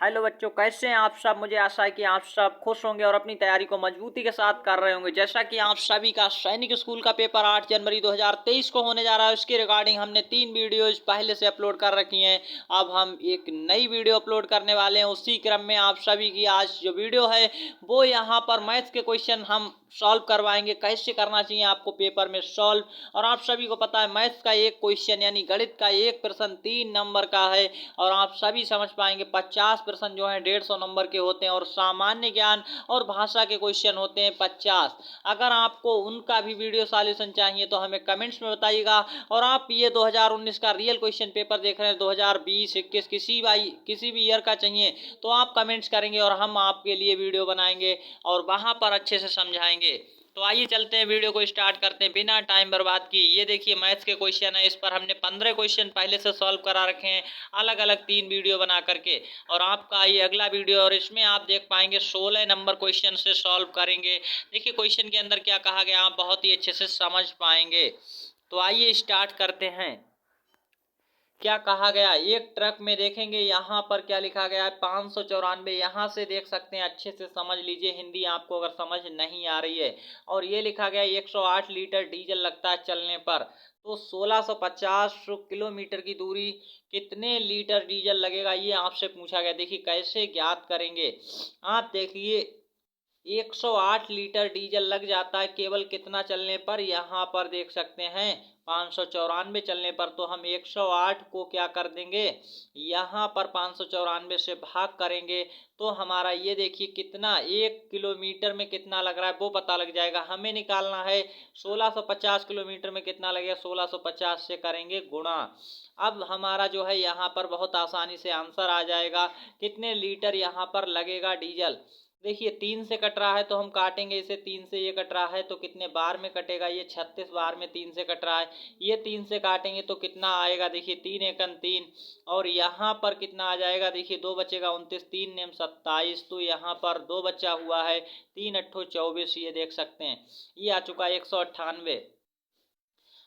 Hello बच्चों, कैसे हैं आप सब। मुझे आशा है कि आप सब खुश होंगे और अपनी तैयारी को मजबूती के साथ कर रहे होंगे। जैसा कि आप सभी का सैनिक स्कूल का पेपर 8 जनवरी 2023 को होने जा रहा है, उसके रिगार्डिंग हमने 3 वीडियोज पहले से अपलोड कर रखी हैं। अब हम एक नई वीडियो अपलोड करने वाले हैं। उसी क्रम में आप सभी की आज जो वीडियो है वो यहाँ पर मैथ्स के क्वेश्चन हम सॉल्व करवाएंगे। कैसे करना चाहिए आपको पेपर में सॉल्व। और आप सभी को पता है मैथ्स का एक क्वेश्चन यानी गणित का एक प्रश्न 3 नंबर का है और आप सभी समझ पाएंगे 50 प्रश्न जो है 150 नंबर के होते हैं और सामान्य ज्ञान और भाषा के क्वेश्चन होते हैं 50। अगर आपको उनका भी वीडियो सॉल्यूशन चाहिए तो हमें कमेंट्स में बताइएगा। और आप ये 2019 का रियल क्वेश्चन पेपर देख रहे हैं, 2020 21 किसी भी ईयर का चाहिए तो आप कमेंट्स करेंगे और हम आपके लिए वीडियो बनाएंगे और वहां पर अच्छे से समझाएंगे। तो आइए चलते हैं, वीडियो को स्टार्ट करते हैं बिना टाइम बर्बाद किए। ये देखिए मैथ्स के क्वेश्चन है, इस पर हमने 15 क्वेश्चन पहले से सॉल्व करा रखे हैं अलग अलग 3 वीडियो बना करके। और आपका ये अगला वीडियो और इसमें आप देख पाएंगे 16 नंबर क्वेश्चन से सॉल्व करेंगे। देखिए क्वेश्चन के अंदर क्या कहा गया आप बहुत ही अच्छे से समझ पाएंगे। तो आइए स्टार्ट करते हैं। क्या कहा गया, एक ट्रक में देखेंगे यहाँ पर क्या लिखा गया है 594। यहाँ से देख सकते हैं, अच्छे से समझ लीजिए हिंदी आपको अगर समझ नहीं आ रही है। और ये लिखा गया 108 लीटर डीजल लगता है चलने पर। तो 1650 किलोमीटर की दूरी कितने लीटर डीजल लगेगा ये आपसे पूछा गया। देखिए कैसे ज्ञात करेंगे। आप देखिए 108 लीटर डीजल लग जाता है केवल कितना चलने पर, यहाँ पर देख सकते हैं 594 चलने पर। तो हम 108 को क्या कर देंगे, यहाँ पर 594 से भाग करेंगे तो हमारा ये देखिए कितना 1 किलोमीटर में कितना लग रहा है वो पता लग जाएगा। हमें निकालना है 1650 किलोमीटर में कितना लगेगा, 1650 से करेंगे गुणा। अब हमारा जो है यहाँ पर बहुत आसानी से आंसर आ जाएगा कितने लीटर यहाँ पर लगेगा डीजल। देखिए 3 से कट रहा है तो हम काटेंगे इसे, 3 से ये कट रहा है तो कितने बार में कटेगा, ये 36 बार में 3 से कट रहा है। ये 3 से काटेंगे तो कितना आएगा, देखिए 3 एकम 3। और यहाँ पर कितना आ जाएगा, देखिए 2 बचेगा 29, 3 नेम 27। तो यहाँ पर 2 बचा हुआ है, 3 अट्ठो 24। ये देख सकते हैं ये आ चुका है 198।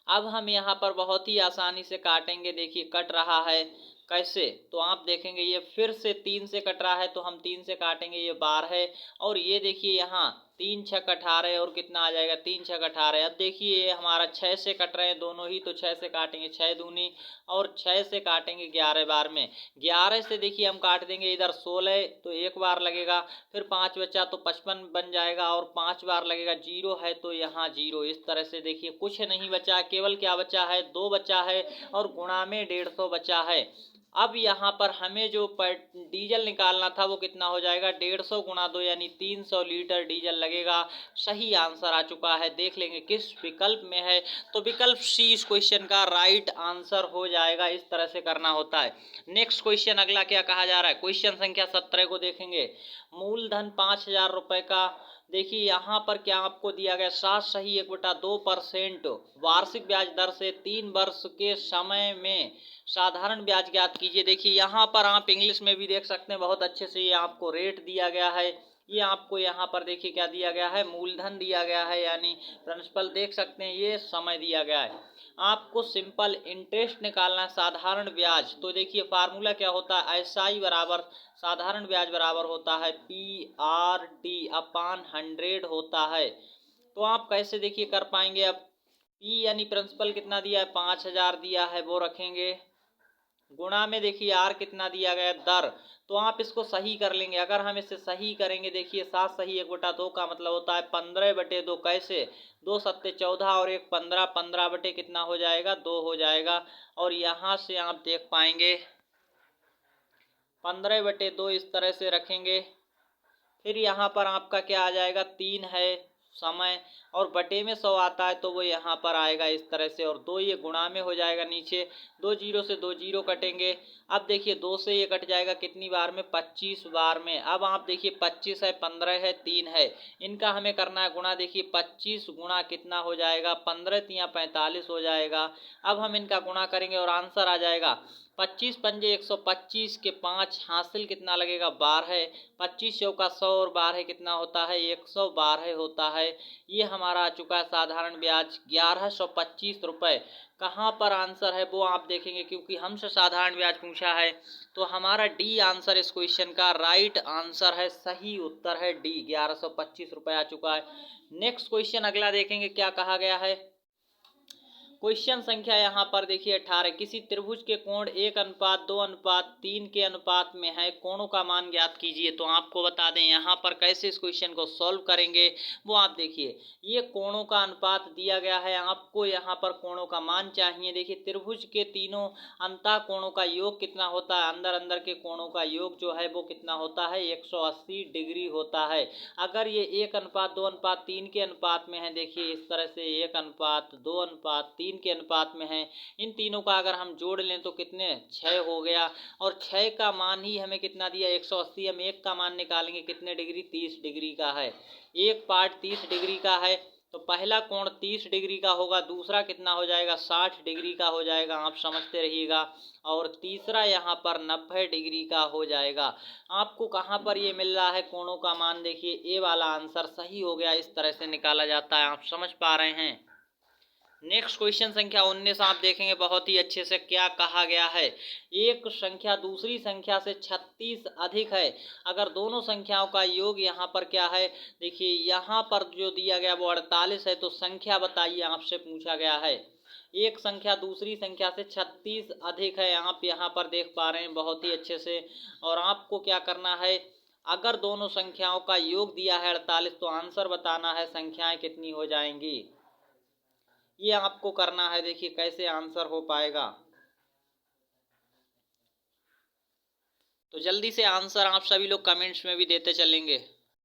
अब हम यहाँ पर बहुत ही आसानी से काटेंगे। देखिए कट रहा है कैसे, तो आप देखेंगे ये फिर से 3 से कट रहा है तो हम 3 से काटेंगे, ये बार है। और ये देखिए यहाँ 3 छक 18 और कितना आ जाएगा 3 छक 18। अब देखिए ये हमारा 6 से कट रहे हैं दोनों ही, तो 6 से काटेंगे 6 दूनी और 6 से काटेंगे 11 बार में। 11 से देखिए हम काट देंगे इधर 16 तो एक बार लगेगा, फिर 5 बचा तो 55 बन जाएगा और 5 बार लगेगा। 0 है तो यहाँ 0। इस तरह से देखिए कुछ नहीं बचा, केवल क्या बचा है 2 बचा है और गुणा में 150 बचा है। अब यहाँ पर हमें जो डीजल निकालना था वो कितना हो जाएगा, 150 गुणा 2 यानी 300 लीटर डीजल लगेगा। सही आंसर आ चुका है, देख लेंगे किस विकल्प में है। तो विकल्प सी इस क्वेश्चन का राइट आंसर हो जाएगा। इस तरह से करना होता है। नेक्स्ट क्वेश्चन अगला क्या कहा जा रहा है, क्वेश्चन संख्या 17 को देखेंगे। मूलधन 5000 रुपए का, देखिए यहाँ पर क्या आपको दिया गया 7 सही 1/2% वार्षिक ब्याज दर से 3 वर्ष के समय में साधारण ब्याज ज्ञात कीजिए। देखिए यहाँ पर आप इंग्लिश में भी देख सकते हैं बहुत अच्छे से, ये आपको रेट दिया गया है। ये आपको यहाँ पर देखिए क्या दिया गया है, मूलधन दिया गया है यानी प्रिंसिपल देख सकते हैं, ये समय दिया गया है। आपको सिंपल इंटरेस्ट निकालना है, साधारण ब्याज। तो देखिए फार्मूला क्या होता है, SI बराबर साधारण ब्याज बराबर होता है PRT/100 होता है। तो आप कैसे देखिए कर पाएंगे। अब P यानी प्रिंसिपल कितना दिया है 5000 दिया है वो रखेंगे, गुणा में देखिए आर कितना दिया गया दर। तो आप इसको सही कर लेंगे। अगर हम इसे सही करेंगे, देखिए 7 सही 1/2 का मतलब होता है 15/2। कैसे 2 सत्ते 14 और 1 15, 15 बटे कितना हो जाएगा 2 हो जाएगा। और यहाँ से आप देख पाएंगे 15/2 इस तरह से रखेंगे। फिर यहाँ पर आपका क्या आ जाएगा 3 है समय और बटे में 100 आता है तो वो यहाँ पर आएगा इस तरह से। और 2 ये गुणा में हो जाएगा, नीचे 2 जीरो से 2 जीरो कटेंगे। अब देखिए 2 से ये कट जाएगा कितनी बार में 25 बार में। अब आप देखिए 25 है 15 है 3 है, इनका हमें करना है गुणा। देखिए 25 गुणा कितना हो जाएगा 15 तिया 45 हो जाएगा। अब हम इनका गुणा करेंगे और आंसर आ जाएगा 25 पंजे 125 के 5 हासिल कितना लगेगा 12। 25 चौका 100 और 12 कितना होता है 112 होता है। ये हमारा आ चुका है साधारण ब्याज 1125 रुपये। कहाँ पर आंसर है वो आप देखेंगे, क्योंकि हमसे साधारण ब्याज पूछा है तो हमारा डी आंसर इस क्वेश्चन का राइट आंसर है, सही उत्तर है डी। 1125 रुपये आ चुका है। नेक्स्ट क्वेश्चन अगला देखेंगे क्या कहा गया है। क्वेश्चन संख्या यहाँ पर देखिए 18। किसी त्रिभुज के कोण 1:2:3 के अनुपात में है, कोणों का मान ज्ञात कीजिए। तो आपको बता दें यहाँ पर कैसे इस क्वेश्चन को सॉल्व करेंगे वो आप देखिए। ये कोणों का अनुपात दिया गया है, आपको यहाँ पर कोणों का मान चाहिए। देखिए त्रिभुज के तीनों अंतः कोणों का योग कितना होता है, अंदर अंदर के कोणों का योग जो है वो कितना होता है 180 डिग्री होता है। अगर ये 1:2:3 के अनुपात में है, देखिए इस तरह से 1:2:3 के अनुपात में है, इन तीनों का अगर हम जोड़ लें तो कितने 6 हो गया। और 6 का मान ही हमें कितना दिया 180। हम एक का मान निकालेंगे कितने डिग्री 30 डिग्री का है। एक पार्ट 30 डिग्री का है तो पहला कोण 30 डिग्री का होगा, दूसरा कितना हो जाएगा 60 डिग्री का हो जाएगा, आप समझते रहिएगा। और तीसरा यहाँ पर 90 डिग्री का हो जाएगा। आपको कहाँ पर ये मिल रहा है कोणों का मान, देखिए ए वाला आंसर सही हो गया। इस तरह से निकाला जाता है, आप समझ पा रहे हैं। नेक्स्ट क्वेश्चन संख्या 19 आप देखेंगे बहुत ही अच्छे से क्या कहा गया है। एक संख्या दूसरी संख्या से 36 अधिक है, अगर दोनों संख्याओं का योग यहाँ पर क्या है, देखिए यहाँ पर जो दिया गया वो 48 है, तो संख्या बताइए आपसे पूछा गया है। एक संख्या दूसरी संख्या से 36 अधिक है, आप यहाँ पर देख पा रहे हैं बहुत ही अच्छे से। और आपको क्या करना है, अगर दोनों संख्याओं का योग दिया है 48 तो आंसर बताना है संख्याएं कितनी हो जाएंगी, ये आपको करना है। देखिए कैसे आंसर हो पाएगा, तो जल्दी से आंसर आप सभी लोग कमेंट्स में भी देते चलेंगे।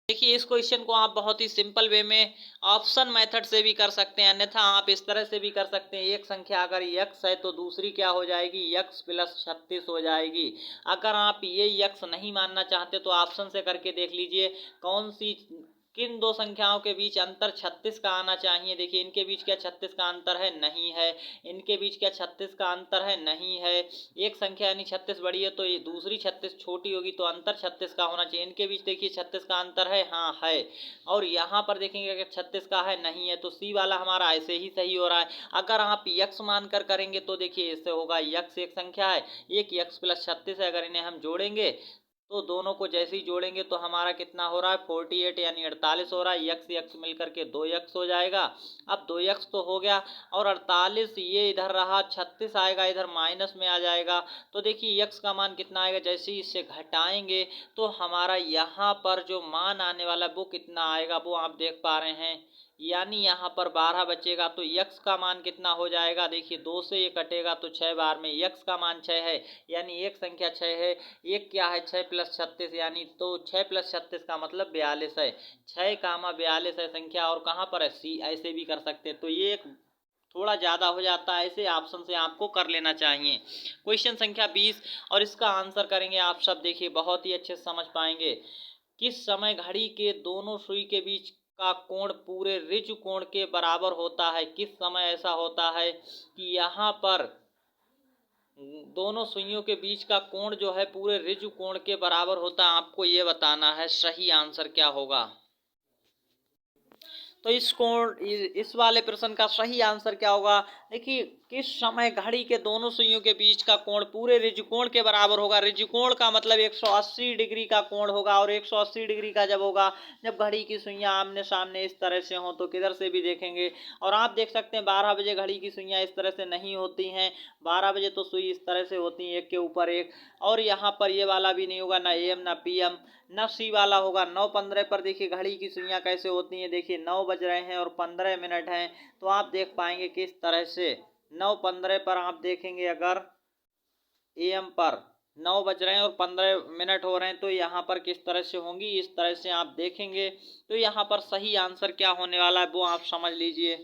देखिए इस क्वेश्चन को आप बहुत ही सिंपल वे में ऑप्शन मेथड से भी कर सकते हैं, अन्यथा आप इस तरह से भी कर सकते हैं। एक संख्या अगर x है तो दूसरी क्या हो जाएगी x + 36 हो जाएगी। अगर आप ये x नहीं मानना चाहते तो ऑप्शन से करके देख लीजिए कौन सी किन दो संख्याओं के बीच अंतर 36 का आना चाहिए। देखिए इनके बीच क्या 36 का अंतर है, नहीं है। इनके बीच क्या 36 का अंतर है, नहीं है। एक संख्या यानी 36 बड़ी है तो ये दूसरी 36 छोटी होगी, तो अंतर 36 का होना चाहिए। इनके बीच देखिए 36 का अंतर है, हाँ है। और यहाँ पर देखेंगे अगर 36 का है, नहीं है, तो सी वाला हमारा ऐसे ही सही हो रहा है। अगर आप यक्स मानकर करेंगे तो देखिए इससे होगा यक्स एक संख्या है, एक यक्स + 36 है, अगर इन्हें हम जोड़ेंगे तो दोनों को जैसे ही जोड़ेंगे तो हमारा कितना हो रहा है 48 यानी 48 हो रहा है। यक्स यक्स मिलकर के 2x हो जाएगा। अब 2x तो हो गया, और 48 ये इधर रहा, 36 आएगा इधर माइनस में आ जाएगा। तो देखिए x का मान कितना आएगा, जैसे ही इससे घटाएंगे तो हमारा यहाँ पर जो मान आने वाला वो कितना आएगा वो आप देख पा रहे हैं। यानी यहाँ पर 12 बचेगा, तो x का मान कितना हो जाएगा, देखिए 2 से ये कटेगा तो 6 बार में x का मान 6 है, यानी एक संख्या 6 है। एक क्या है 6 + 36 यानी, तो 6 + 36 का मतलब 42 है। 6, 42 है संख्या, और कहाँ पर है सी, ऐसे भी कर सकते हैं। तो ये एक थोड़ा ज़्यादा हो जाता है, ऐसे ऑप्शन से आपको कर लेना चाहिए। क्वेश्चन संख्या 20 और इसका आंसर करेंगे आप सब, देखिए बहुत ही अच्छे से समझ पाएंगे। किस समय घड़ी के दोनों सुई के बीच का कोण पूरे ऋजु कोण के बराबर होता है। किस समय ऐसा होता है कि यहाँ पर दोनों सुइयों के बीच का कोण जो है पूरे ऋजु कोण के बराबर होता है, आपको ये बताना है सही आंसर क्या होगा। तो इस वाले प्रश्न का सही आंसर क्या होगा, देखिए किस समय घड़ी के दोनों सुइयों के बीच का कोण पूरे ऋजुकोण के बराबर होगा। ऋजुकोण का मतलब 180 डिग्री का कोण होगा, और 180 डिग्री का जब होगा जब घड़ी की सुइयां आमने सामने इस तरह से हों, तो किधर से भी देखेंगे। और आप देख सकते हैं 12 बजे घड़ी की सुइयां इस तरह से नहीं होती हैं, 12 बजे तो सुई इस तरह से होती है एक के ऊपर एक। और यहाँ पर ये वाला भी नहीं होगा, ना AM ना PM ना सी वाला होगा। 9:15 पर देखिए घड़ी की सुइयां कैसे होती हैं, देखिए 9 बज रहे हैं और 15 मिनट हैं, तो आप देख पाएंगे किस तरह से 9:15 पर आप देखेंगे, अगर AM पर 9 बज रहे हैं और 15 मिनट हो रहे हैं तो यहाँ पर किस तरह से होंगी, इस तरह से आप देखेंगे। तो यहाँ पर सही आंसर क्या होने वाला है वो आप समझ लीजिए।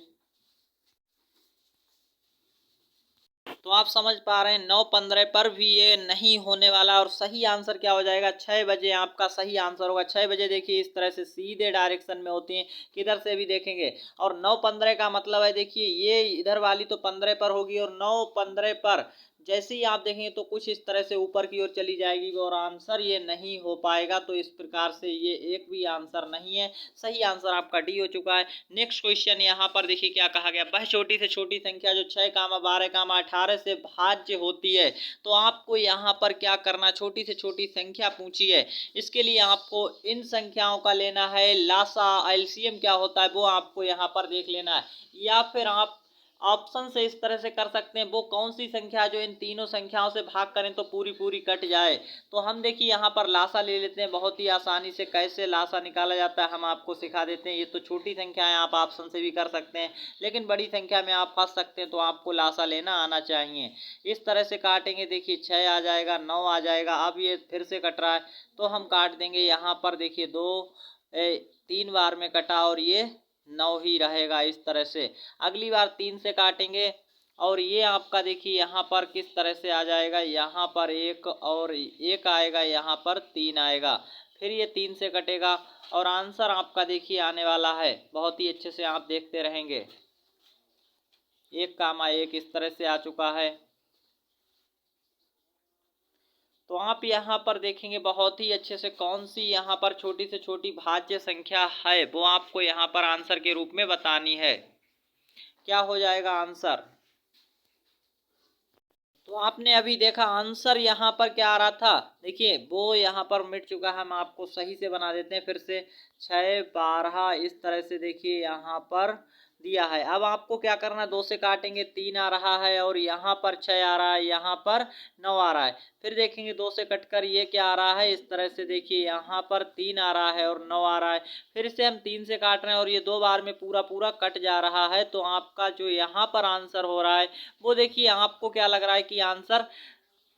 तो आप समझ पा रहे हैं 9:15 पर भी ये नहीं होने वाला, और सही आंसर क्या हो जाएगा 6 बजे आपका सही आंसर होगा। 6 बजे देखिए इस तरह से सीधे डायरेक्शन में होती हैं, किधर से भी देखेंगे। और 9:15 का मतलब है देखिए ये इधर वाली तो 15 पर होगी, और 9:15 पर जैसे ही आप देखेंगे तो कुछ इस तरह से ऊपर की ओर चली जाएगी और आंसर ये नहीं हो पाएगा। तो इस प्रकार से ये एक भी आंसर नहीं है, सही आंसर आपका डी हो चुका है। नेक्स्ट क्वेश्चन यहाँ पर देखिए क्या कहा गया, वह छोटी से छोटी संख्या जो 6, 12, 18 से भाज्य होती है। तो आपको यहाँ पर क्या करना, छोटी से छोटी संख्या पूछी है, इसके लिए आपको इन संख्याओं का लेना है लासा, एलसीएम क्या होता है वो आपको यहाँ पर देख लेना है। या फिर आप ऑप्शन से इस तरह से कर सकते हैं, वो कौन सी संख्या जो इन तीनों संख्याओं से भाग करें तो पूरी पूरी कट जाए। तो हम देखिए यहाँ पर लासा ले लेते हैं, बहुत ही आसानी से कैसे लासा निकाला जाता है हम आपको सिखा देते हैं। ये तो छोटी संख्या है, आप ऑप्शन से भी कर सकते हैं, लेकिन बड़ी संख्या में आप फंस सकते हैं, तो आपको लासा लेना आना चाहिए। इस तरह से काटेंगे, देखिए 6 आ जाएगा, 9 आ जाएगा। अब ये फिर से कट रहा है तो हम काट देंगे यहाँ पर, देखिए 3 बार में कटा और ये 9 ही रहेगा इस तरह से। अगली बार 3 से काटेंगे और ये आपका देखिए यहाँ पर किस तरह से आ जाएगा, यहाँ पर 1 और 1 आएगा, यहाँ पर 3 आएगा, फिर ये 3 से कटेगा और आंसर आपका देखिए आने वाला है। बहुत ही अच्छे से आप देखते रहेंगे, 1, 1 इस तरह से आ चुका है। तो आप यहाँ पर देखेंगे बहुत ही अच्छे से कौन सी यहाँ पर छोटी से छोटी भाज्य संख्या है, वो आपको यहाँ पर आंसर के रूप में बतानी है। क्या हो जाएगा आंसर, तो आपने अभी देखा आंसर यहाँ पर क्या आ रहा था, देखिए वो यहाँ पर मिट चुका है। हम आपको सही से बना देते हैं फिर से, 6, 12 इस तरह से देखिए यहाँ पर दिया है। अब आपको क्या करना, 2 से काटेंगे, 3 आ रहा है और यहाँ पर 6 आ रहा है, यहाँ पर 9 आ रहा है। फिर देखेंगे 2 से कटकर ये क्या आ रहा है, इस तरह से देखिए यहाँ पर 3 आ रहा है और 9 आ रहा है। फिर से हम 3 से काट रहे हैं और ये 2 बार में पूरा पूरा कट जा रहा है। तो आपका जो यहाँ पर आंसर हो रहा है वो देखिए, आपको क्या लग रहा है कि आंसर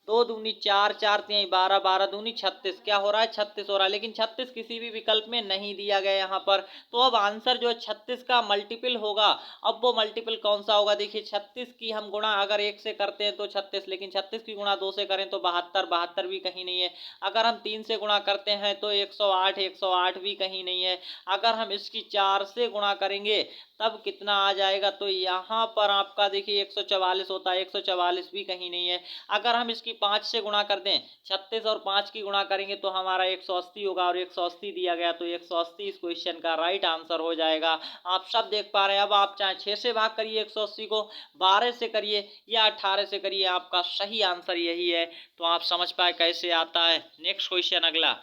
2 दूनी 4, 4 तिहाई 12, 12 दूनी 36, क्या हो रहा है 36 हो रहा है। लेकिन 36 किसी भी विकल्प में नहीं दिया गया यहाँ पर। तो अब आंसर जो है 36 का मल्टीपल होगा। अब वो मल्टीपल कौन सा होगा, देखिए 36 की हम गुणा अगर 1 से करते हैं तो 36, लेकिन 36 की गुणा 2 से करें तो 72, 72 भी कहीं नहीं है। अगर हम 3 से गुणा करते हैं तो 108, 108 भी कहीं नहीं है। अगर हम इसकी 4 से गुणा करेंगे तब कितना आ जाएगा, तो यहाँ पर आपका देखिए 144 होता है, 144 भी कहीं नहीं है। अगर हम इसकी 5 से गुणा कर दें, 36 और 5 की गुणा करेंगे तो हमारा 180 होगा और 180 दिया गया, तो 180 इस क्वेश्चन का राइट आंसर हो जाएगा। आप सब देख पा रहे हैं। अब आप चाहे 6 से भाग करिए 180 को, 12 से करिए या 18 से करिए, आपका सही आंसर यही है। तो आप समझ पाए कैसे आता है। नेक्स्ट क्वेश्चन अगला,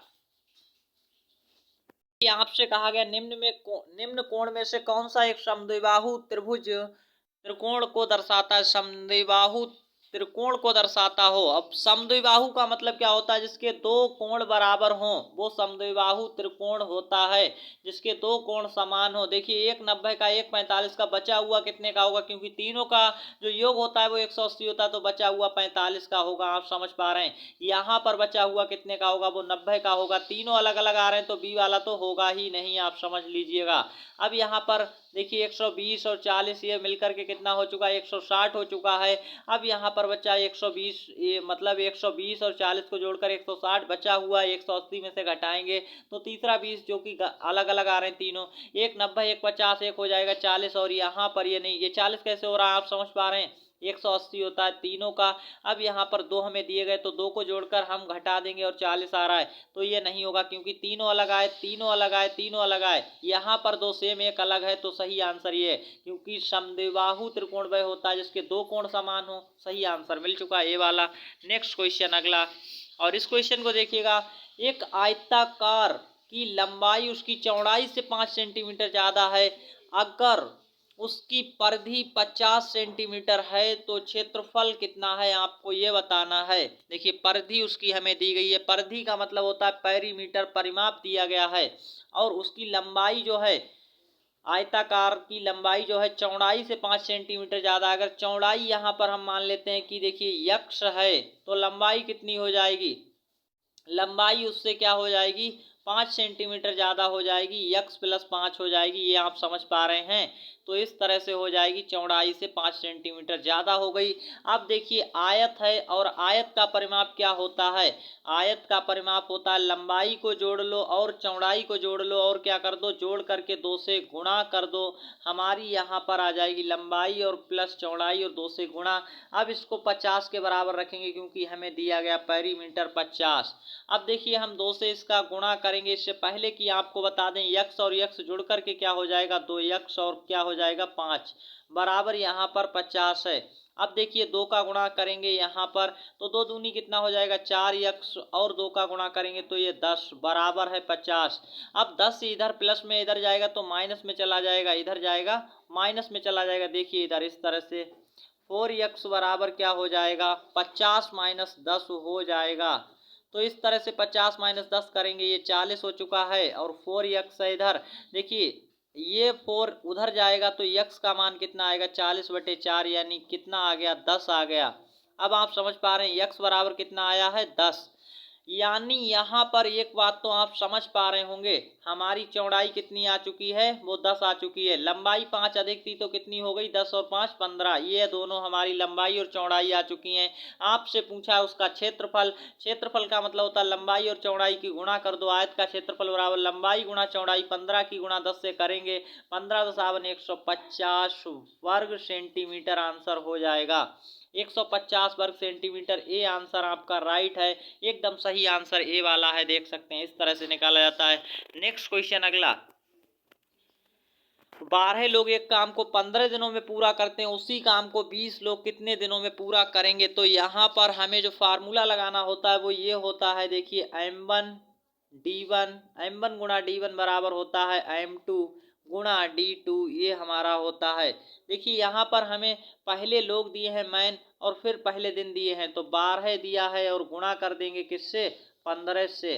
आपसे कहा गया निम्न कोण में से कौन सा एक समद्विबाहु त्रिभुज त्रिकोण को दर्शाता है, समद्विबाहु त्रिकोण को दर्शाता हो। अब समद्विबाहु का मतलब क्या होता है, जिसके 2 कोण बराबर हों वो समद्विबाहु त्रिकोण होता है, जिसके 2 कोण समान हो। देखिए 1 90 का, 1 45 का, बचा हुआ कितने का होगा, क्योंकि तीनों का जो योग होता है वो 180 होता है, तो बचा हुआ 45 का होगा। आप समझ पा रहे हैं, यहाँ पर बचा हुआ कितने का होगा, वो 90 का होगा। तीनों अलग अलग आ रहे हैं तो बी वाला तो होगा ही नहीं, आप समझ लीजिएगा। अब यहाँ पर देखिए 120 और 40 ये मिलकर के कितना हो चुका है, 160 हो चुका है। अब यहाँ पर बचा 120, ये मतलब 120 और 40 को जोड़कर 160 बचा हुआ है, 180 में से घटाएंगे तो तीसरा 20 जो कि अलग अलग आ रहे हैं तीनों, 1 90, 1 50, 1 हो जाएगा 40 और यहाँ पर ये नहीं, ये 40 कैसे हो रहा है आप समझ पा रहे हैं, 180 होता है तीनों का। अब यहाँ पर 2 हमें दिए गए तो 2 को जोड़कर हम घटा देंगे और 40 आ रहा है, तो ये नहीं होगा क्योंकि तीनों अलग आए, तीनों अलग आए, तीनों अलग आए। यहाँ पर 2 सेम 1 अलग है, तो सही आंसर ये है, क्योंकि समद्विबाहु त्रिकोण वह होता है जिसके 2 कोण समान हो। सही आंसर मिल चुका है ये वाला। नेक्स्ट क्वेश्चन अगला, और इस क्वेश्चन को देखिएगा, एक आयताकार की लंबाई उसकी चौड़ाई से 5 सेंटीमीटर ज्यादा है, अगर उसकी परिधि 50 सेंटीमीटर है तो क्षेत्रफल कितना है, आपको ये बताना है। देखिए परिधि उसकी हमें दी गई है, परिधि का मतलब होता है पेरीमीटर, परिमाप दिया गया है, और उसकी लंबाई जो है, आयताकार की लंबाई जो है चौड़ाई से 5 सेंटीमीटर ज्यादा। अगर चौड़ाई यहाँ पर हम मान लेते हैं कि देखिए x है, तो लंबाई कितनी हो जाएगी, लंबाई उससे क्या हो जाएगी, 5 सेंटीमीटर ज़्यादा हो जाएगी, x + 5 हो जाएगी। ये आप समझ पा रहे हैं। तो इस तरह से हो जाएगी, चौड़ाई से 5 सेंटीमीटर ज़्यादा हो गई। अब देखिए आयत है और आयत का परिमाप क्या होता है, आयत का परिमाप होता है लंबाई को जोड़ लो और चौड़ाई को जोड़ लो और क्या कर दो, जोड़ करके 2 से गुणा कर दो। हमारी यहाँ पर आ जाएगी लंबाई और प्लस चौड़ाई और 2 से गुणा। अब इसको 50 के बराबर रखेंगे क्योंकि हमें दिया गया पेरीमीटर 50। अब देखिए हम 2 से इसका गुणा करेंगे। इससे पहले कि आपको बता दें यक्स और यक्स जुड़ करके क्या हो जाएगा, 2 यक्स और क्या हो जाएगा 5 बराबर यहाँ पर 50 है। अब देखिए 2 का गुणा करेंगे यहाँ पर तो 2 दूनी कितना हो जाएगा 4 यक्स और 2 का गुणा करेंगे तो ये 10 बराबर है 50। अब 10 इधर प्लस में इधर जाएगा तो माइनस में चला जाएगा, इधर जाएगा माइनस में चला जाएगा। देखिए इधर इस तरह से 4x बराबर क्या हो जाएगा 50 माइनस 10 हो जाएगा। तो इस तरह से 50 माइनस 10 करेंगे, ये 40 हो चुका है और 4x है इधर। देखिए ये 4 उधर जाएगा तो x का मान कितना आएगा 40/4 यानी कितना आ गया 10 आ गया। अब आप समझ पा रहे हैं x बराबर कितना आया है 10। यानी यहाँ पर एक बात तो आप समझ पा रहे होंगे, हमारी चौड़ाई कितनी आ चुकी है, वो 10 आ चुकी है। लंबाई 5 अधिक थी तो कितनी हो गई 10 और 5 15, ये दोनों हमारी लंबाई और चौड़ाई आ चुकी हैं। आपसे पूछा है उसका क्षेत्रफल, क्षेत्रफल का मतलब होता है लंबाई और चौड़ाई की गुणा कर दो। आयत का क्षेत्रफल बराबर लंबाई गुणा चौड़ाई, 15 की गुणा 10 से करेंगे 15 × 150 वर्ग सेंटीमीटर आंसर हो जाएगा 150 वर्ग सेंटीमीटर। ए आंसर आपका राइट है, एकदम सही आंसर ए वाला है। देख सकते हैं इस तरह से निकाला जाता है। नेक्स्ट क्वेश्चन अगला, 12 लोग एक काम को 15 दिनों में पूरा करते हैं, उसी काम को 20 लोग कितने दिनों में पूरा करेंगे। तो यहाँ पर हमें जो फार्मूला लगाना होता है वो ये होता है, देखिए m1 गुणा d1 बराबर होता है m2 गुणा d2, ये हमारा होता है। देखिए यहाँ पर हमें पहले लोग दिए हैं मैन और फिर पहले दिन दिए हैं, तो 12 दिया है और गुणा कर देंगे किससे 15 से।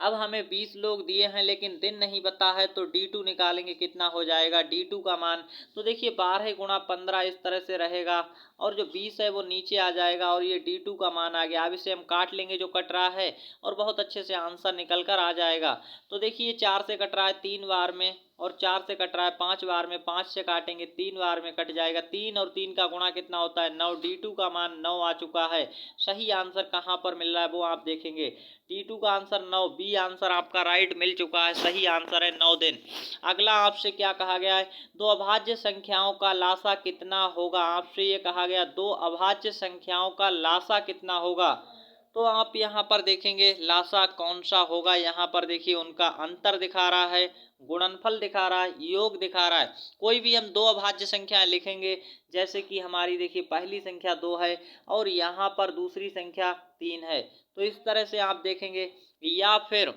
अब हमें 20 लोग दिए हैं लेकिन दिन नहीं पता है तो D2 निकालेंगे, कितना हो जाएगा D2 का मान। तो देखिए 12 × 15 इस तरह से रहेगा और जो 20 है वो नीचे आ जाएगा और ये D2 का मान आ गया। अब इसे हम काट लेंगे जो कट रहा है और बहुत अच्छे से आंसर निकल कर आ जाएगा। तो देखिए 4 से कट रहा है 3 बार में और 4 से कट रहा है 5 बार में, 5 से काटेंगे 3 बार में कट जाएगा। 3 और 3 का गुणा कितना होता है 9, D2 का मान 9 आ चुका है। सही आंसर कहाँ पर मिल रहा है वो आप देखेंगे, D2 का आंसर 9, बी आंसर आपका राइट मिल चुका है, सही आंसर है 9 दिन। अगला आपसे क्या कहा गया है, 2 अभाज्य संख्याओं का लासा कितना होगा। आपसे ये कहा गया 2 अभाज्य संख्याओं का लासा कितना होगा। तो आप यहाँ पर देखेंगे लासा कौन सा होगा, यहाँ पर देखिए उनका अंतर दिखा रहा है, गुणनफल दिखा रहा है, योग दिखा रहा है। कोई भी हम 2 अभाज्य संख्याएं लिखेंगे, जैसे कि हमारी देखिए पहली संख्या 2 है और यहाँ पर दूसरी संख्या 3 है, तो इस तरह से आप देखेंगे। या फिर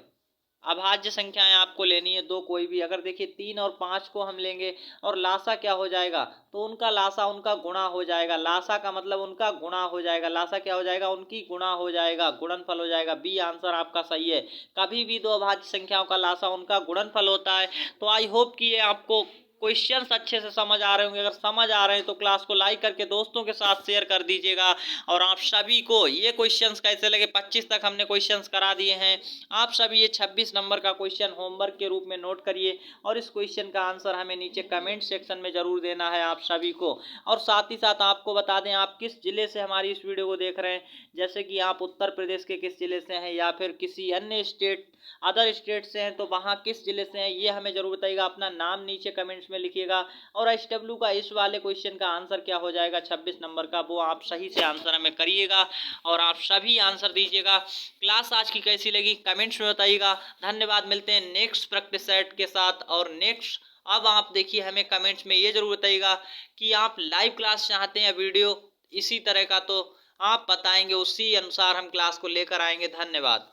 अभाज्य संख्याएं आपको लेनी है 2 कोई भी, अगर देखिए 3 और 5 को हम लेंगे और लासा क्या हो जाएगा, तो उनका लासा उनका गुणा हो जाएगा। लासा का मतलब उनका गुणा हो जाएगा, लासा क्या हो जाएगा उनकी गुणा हो जाएगा, गुणनफल हो जाएगा। बी आंसर आपका सही है, कभी भी 2 अभाज्य संख्याओं का लासा उनका गुणनफल होता है। तो आई होप कि ये आपको क्वेश्चंस अच्छे से समझ आ रहे होंगे। अगर समझ आ रहे हैं तो क्लास को लाइक करके दोस्तों के साथ शेयर कर दीजिएगा। और आप सभी को ये क्वेश्चंस कैसे लगे, 25 तक हमने क्वेश्चंस करा दिए हैं। आप सभी ये 26 नंबर का क्वेश्चन होमवर्क के रूप में नोट करिए और इस क्वेश्चन का आंसर हमें नीचे कमेंट सेक्शन में जरूर देना है आप सभी को। और साथ ही साथ आपको बता दें आप किस जिले से हमारी इस वीडियो को देख रहे हैं, जैसे कि आप उत्तर प्रदेश के किस जिले से हैं या फिर किसी अन्य स्टेट अदर स्टेट से हैं तो वहाँ किस जिले से हैं ये हमें जरूर बताइएगा। अपना नाम नीचे कमेंट्स में लिखिएगा। और SW का इस वाले क्वेश्चन का आंसर क्या हो जाएगा 26 नंबर का, वो आप सही से आंसर हमें करिएगा और आप सभी आंसर दीजिएगा। क्लास आज की कैसी लगी कमेंट्स में बताइएगा। धन्यवाद, मिलते हैं नेक्स्ट प्रैक्टिस सेट के साथ। और नेक्स्ट अब आप देखिए हमें कमेंट्स में ये जरूर बताइएगा कि आप लाइव क्लास चाहते हैं वीडियो इसी तरह का, तो आप बताएंगे, उसी अनुसार हम क्लास को लेकर आएंगे। धन्यवाद।